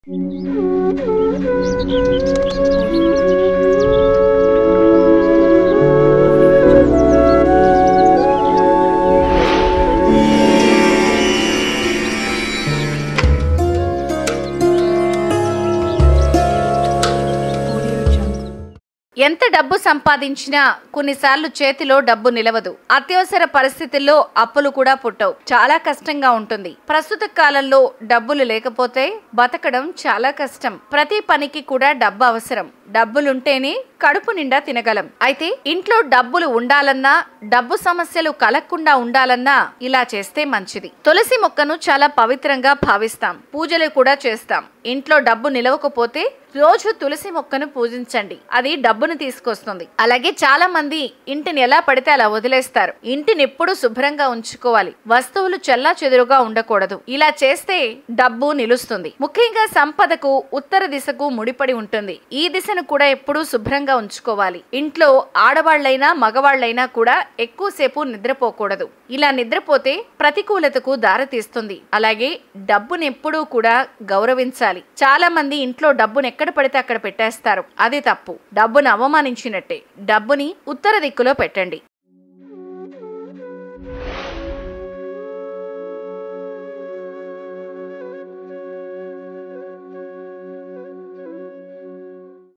ఎంత డబ్బు సంపాదించినా కొన్నిసార్లు చేతిలో డబ్బు నిలవదు. అత్యవసర పరిస్థితుల్లో అప్పులు కూడా పుట్టవు. చాలా కష్టంగా ఉంటుంది. ప్రస్తుత కాలంలో డబ్బులు లేకపోతే బతకడం చాలా కష్టం. ప్రతి పనికి కూడా డబ్బు అవసరం. డబ్బులుంటేనే కడుపు నిండా తినగలం. అయితే ఇంట్లో డబ్బులు ఉండాలన్నా, డబ్బు సమస్యలు కలగకుండా ఉండాలన్నా ఇలా చేస్తే మంచిది. తులసి మొక్కను చాలా పవిత్రంగా భావిస్తాం. పూజలు కూడా చేస్తాం. ఇంట్లో డబ్బు నిలవకపోతే రోజు తులసి మొక్కను పూజించండి. అది డబ్బును తీసుకొస్తుంది. అలాగే చాలా మంది ఇంటిని ఎలా పడితే అలా వదిలేస్తారు. ఇంటిని ఎప్పుడూ శుభ్రంగా ఉంచుకోవాలి. వస్తువులు చెల్లా చెదురుగా ఉండకూడదు. ఇలా చేస్తే డబ్బు నిలుస్తుంది. ముఖ్యంగా సంపదకు ఉత్తర దిశకు ముడిపడి ఉంటుంది. ఈ దిశను కూడా ఎప్పుడూ శుభ్రంగా ఉంచుకోవాలి. ఇంట్లో ఆడవాళ్లైనా మగవాళ్లైనా కూడా ఎక్కువసేపు నిద్రపోకూడదు. ఇలా నిద్రపోతే ప్రతికూలతకు దారితీస్తుంది. అలాగే డబ్బును ఎప్పుడూ కూడా గౌరవించాలి. చాలా మంది ఇంట్లో డబ్బును ఎక్కడ పడితే అక్కడ పెట్టేస్తారు. అది తప్పు. డబ్బును అవమానించినట్టే. డబ్బుని ఉత్తర దిక్కులో పెట్టండి.